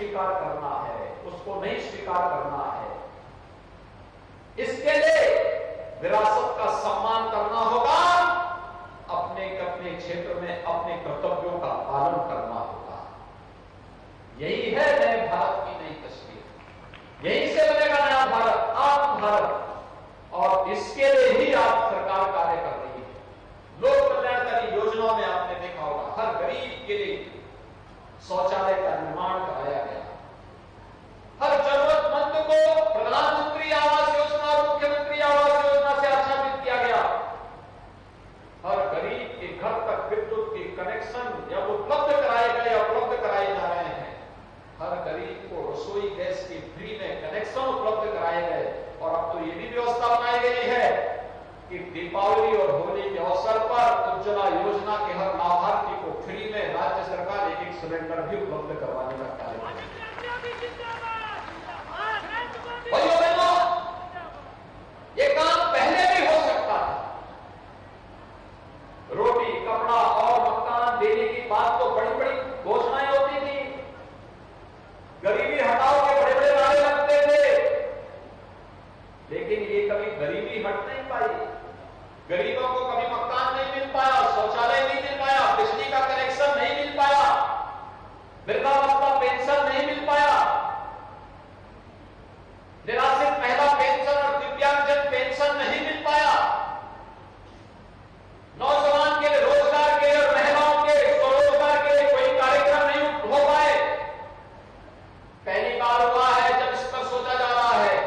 स्वीकार करना है, उसको नहीं स्वीकार करना है। इसके लिए विरासत का सम्मान करना होगा, अपने अपने क्षेत्र में अपने कर्तव्यों का पालन करना होगा। यही है नए भारत की नई तस्वीर। यहीं से बनेगा नया भारत, आत्म भारत। और इसके लिए ही आप सरकार कार्य कर रही है। लोक कल्याणकारी योजनाओं में आपने देखा होगा, हर गरीब के लिए शौचालय का निर्माण कराया गया। हर जरूरतमंद को प्रधानमंत्री आवास योजना और मुख्यमंत्री आवास योजना से आच्छादित किया गया। हर गरीब के घर तक विद्युत के कनेक्शन या उपलब्ध कराए गए या उपलब्ध कराए जा रहे हैं। हर गरीब को रसोई गैस की फ्री में कनेक्शन उपलब्ध कराए गए। और अब तो ये भी व्यवस्था बनाई गई है कि दीपावली और होली के अवसर पर उज्ज्वला योजना के हर लाभार्थी को फ्री में राज्य सरकार एक सिलेंडर भी उपलब्ध करवाने का कार्य कर रही है। भाइयों बहनों, ये काम पहले भी हो सकता था। रोटी, कपड़ा और मकान देने की बात तो बड़ी बड़ी घोषणाएं होती थी, गरीबी हटाओ के बड़े बड़े नारे लगते थे, लेकिन ये कभी गरीबी हट नहीं पाई। गरीबों को कभी मकान नहीं मिल पाया, शौचालय नहीं मिल पाया, बिजली का कनेक्शन नहीं मिल पाया, वृद्धावस्था पेंशन नहीं मिल पाया, निराश्रित महिला पेंशन और दिव्यांगजन पेंशन नहीं मिल पाया, नौजवान के लिए रोजगार के और महिलाओं के स्वरोजगार के लिए कोई कार्यक्रम नहीं हो पाए। पहली बार हुआ है जब इस पर सोचा जा रहा है।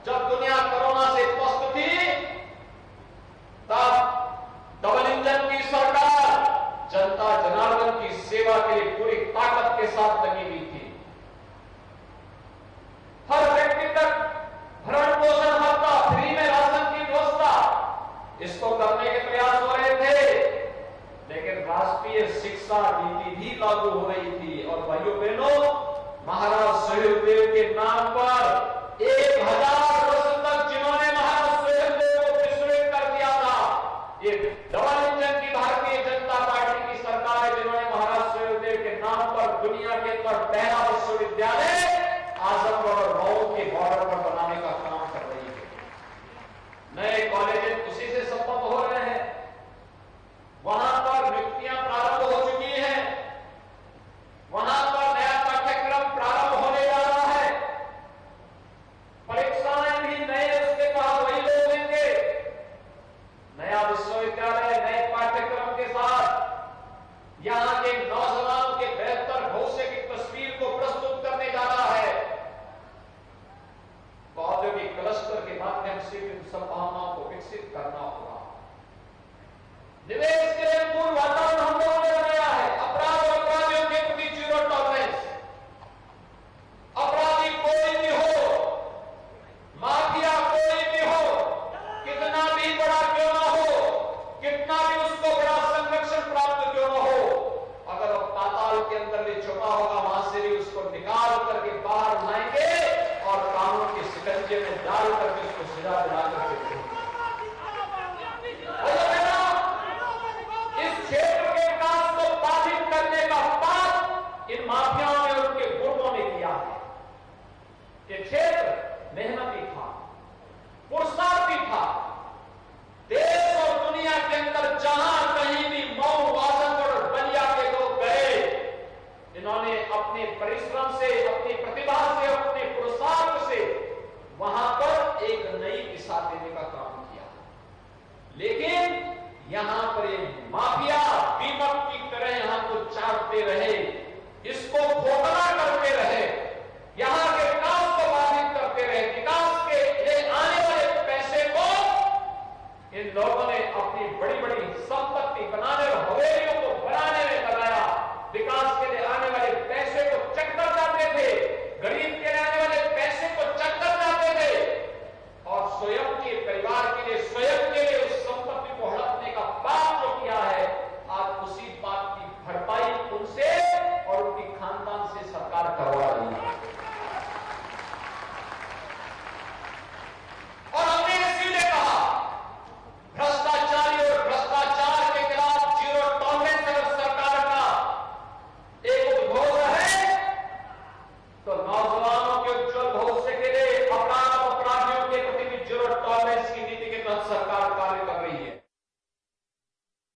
जब दुनिया कोरोना से त्रस्त थी, तब डबल इंजन की सरकार जनता जनार्दन की सेवा के लिए पूरी ताकत के साथ लगी हुई थी। हर व्यक्ति तक भरण पोषण भत्ता, फ्री में राशन की व्यवस्था, इसको करने के प्रयास हो रहे थे। लेकिन राष्ट्रीय शिक्षा नीति भी लागू हो रही थी। और भाइयों बहनों, महाराज सुहेलदेव के नाम पर 1000 वर्ष तक जिन्होंने महाराज सुहेलदेव को विस्मृत कर दिया था, ये डबल इंजन की भारतीय जनता पार्टी की सरकार है, जिन्होंने महाराज सुहेलदेव के नाम पर दुनिया के अंदर पहला विश्वविद्यालय आजमगढ़ और मऊ के बॉर्डर पर बनाने का काम कर रही है। नए कॉलेज उसी से संपन्न हो रहे हैं। वहां पर नियुक्तियां प्रारंभ हो चुकी हैं। वहां पर नया पाठ्यक्रम प्रारंभ होने जा रहा है। परीक्षाएं मत सरकार